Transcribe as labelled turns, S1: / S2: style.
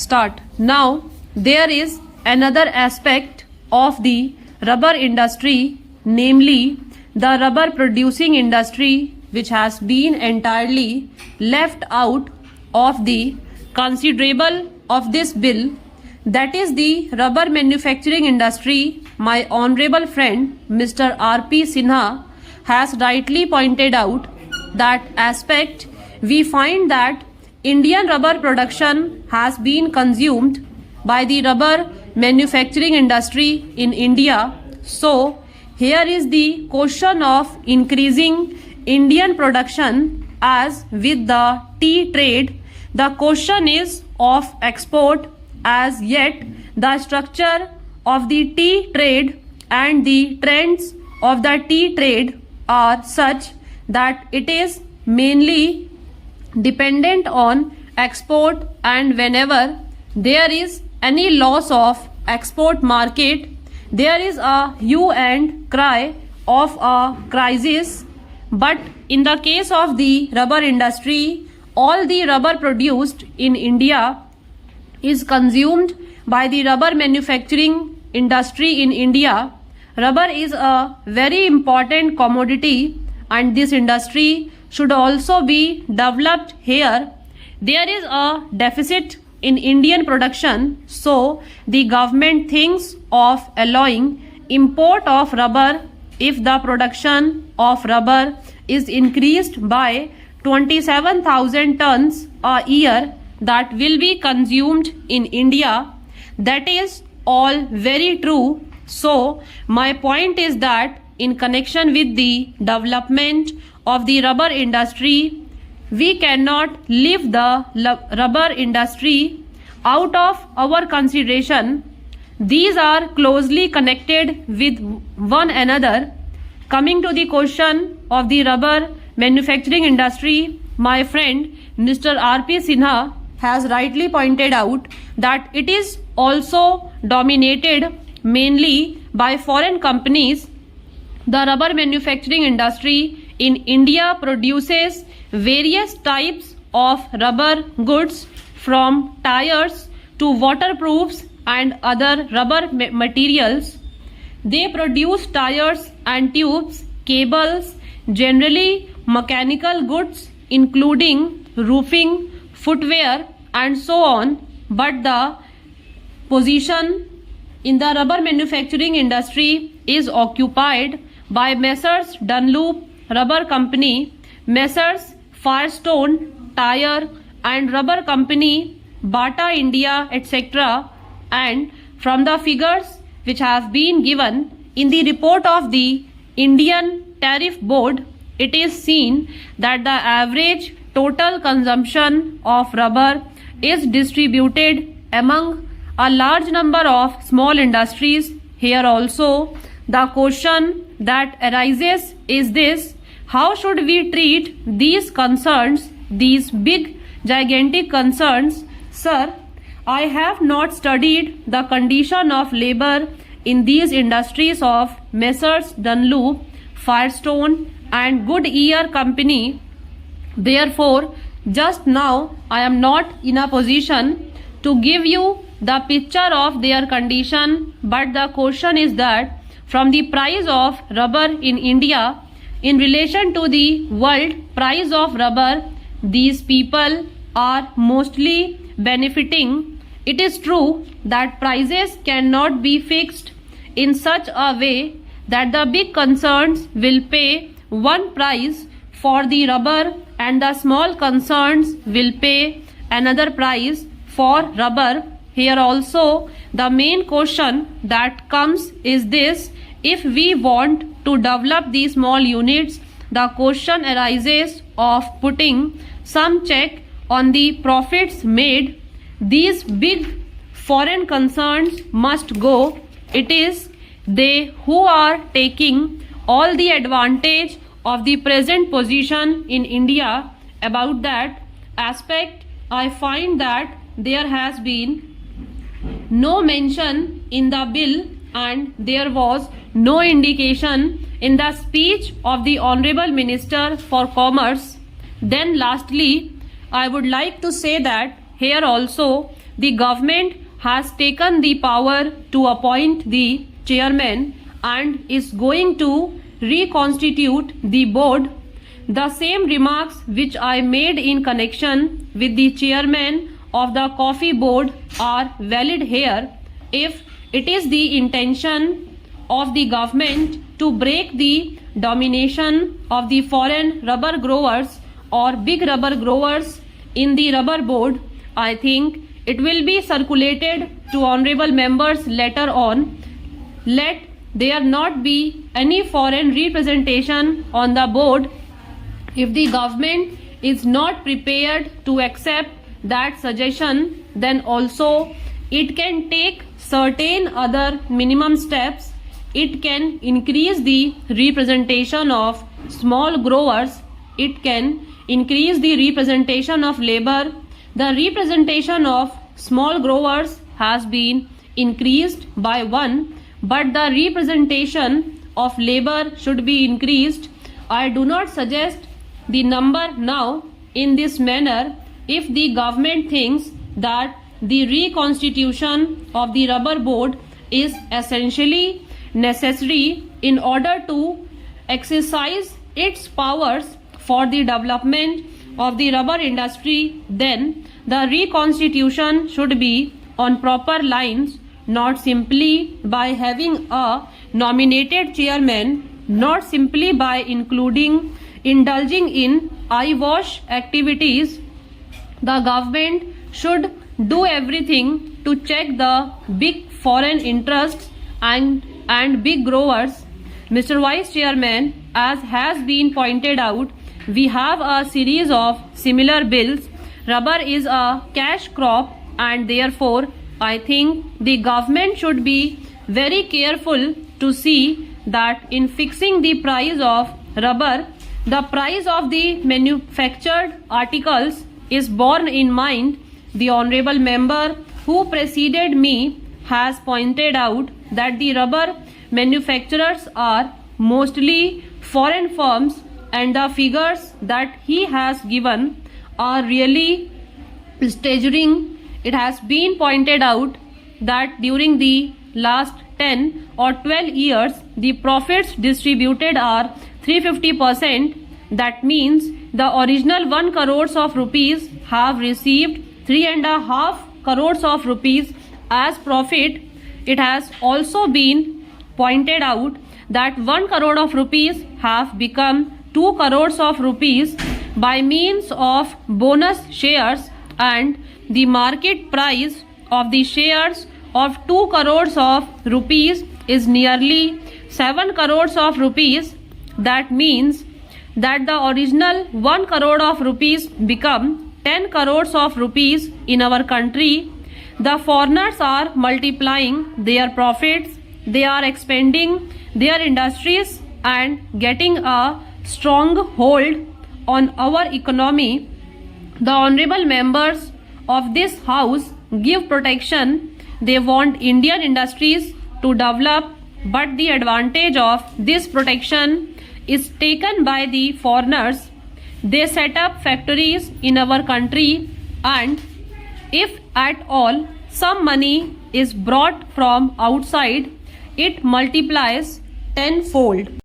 S1: start. Now, there is another aspect of the rubber industry, namely the rubber producing industry, which has been entirely left out of the considerable of this bill, that is the rubber manufacturing industry. My honorable friend Mr. R.P. Sinha has rightly pointed out that aspect. We find that Indian rubber production has been consumed by the rubber manufacturing industry in India. So, here is the question of increasing Indian production as with the tea trade. The question is of export. As yet, the structure of the tea trade and the trends of the tea trade are such that it is mainly dependent on export, and whenever there is any loss of export market, there is a hue and cry of a crisis. But in the case of the rubber industry, all the rubber produced in India is consumed by the rubber manufacturing industry in India. Rubber is a very important commodity, and this industry should also be developed here. There is a deficit in Indian production, so the government thinks of allowing import of rubber. If the production of rubber is increased by 27,000 tons a year, that will be consumed in India. That is all very true. So my point is that in connection with the development of the rubber industry, we cannot leave the rubber industry out of our consideration. These are closely connected with one another. Coming to the question of the rubber manufacturing industry, my friend Mr. R.P. Sinha has rightly pointed out that it is also dominated mainly by foreign companies. The rubber manufacturing industry in India produces various types of rubber goods, from tires to waterproofs and other rubber materials. They produce tires and tubes, cables, generally mechanical goods including roofing, footwear and so on. But the position in the rubber manufacturing industry is occupied by Messrs. Dunlop Rubber Company, Messrs. Firestone Tire and Rubber Company, Bata India, etc. And from the figures which have been given in the report of the Indian Tariff Board, it is seen that the average total consumption of rubber is distributed among a large number of small industries. Here also the question that arises is this: how should we treat these concerns, these big gigantic concerns? Sir, I have not studied the condition of labor in these industries of Messrs. Dunlop, Firestone and Goodyear Company. Therefore, just now I am not in a position to give you the picture of their condition, but the question is that from the price of rubber in India in relation to the world price of rubber, these people are mostly benefiting. It is true that prices cannot be fixed in such a way that the big concerns will pay one price for the rubber and the small concerns will pay another price for rubber. Here also the main question that comes is this: if we want to develop these small units, the question arises of putting some check on the profits made. These big foreign concerns must go. It is they who are taking all the advantage of the present position in India. About that aspect, I find that there has been no mention in the bill and there was no indication in the speech of the Honorable Minister for Commerce. Then lastly, I would like to say that here also the government has taken the power to appoint the chairman and is going to reconstitute the board, the same remarks which I made in connection with the chairman of the coffee board are valid here. If it is the intention of the government to break the domination of the foreign rubber growers or big rubber growers in the rubber board, I think it will be circulated to honorable members later on. Let there not be any foreign representation on the board. If the government is not prepared to accept that suggestion, then also it can take certain other minimum steps. It can increase the representation of small growers. It can increase the representation of labor. The representation of small growers has been increased by 1, but the representation of labor should be increased. I do not suggest the number now in this manner. If the government thinks that the reconstitution of the rubber board is essentially necessary in order to exercise its powers for the development of the rubber industry, then the reconstitution should be on proper lines, not simply by having a nominated chairman, not simply by indulging in eyewash activities. The government should do everything to check the big foreign interests and big growers. Mr. Vice Chairman, as has been pointed out, we have a series of similar bills. Rubber is a cash crop, and therefore I think the government should be very careful to see that in fixing the price of rubber, the price of the manufactured articles is borne in mind. The honorable member who preceded me has pointed out that the rubber manufacturers are mostly foreign firms, and the figures that he has given are really staggering. It has been pointed out that during the last 10 or 12 years, the profits distributed are 350%. That means the original 1 crores of rupees have received 3.5 crores of rupees as profit. It has also been pointed out that 1 crore of rupees have become 2 crores of rupees by means of bonus shares, and the market price of the shares of 2 crores of rupees is nearly 7 crores of rupees. That means that the original 1 crore of rupees become 10 crores of rupees in our country. The foreigners are multiplying their profits, they are expanding their industries and getting a strong hold on our economy. The honorable members of this house give protection. They want Indian industries to develop, but the advantage of this protection is taken by the foreigners. They set up factories in our country, and if at all some money is brought from outside, it multiplies tenfold.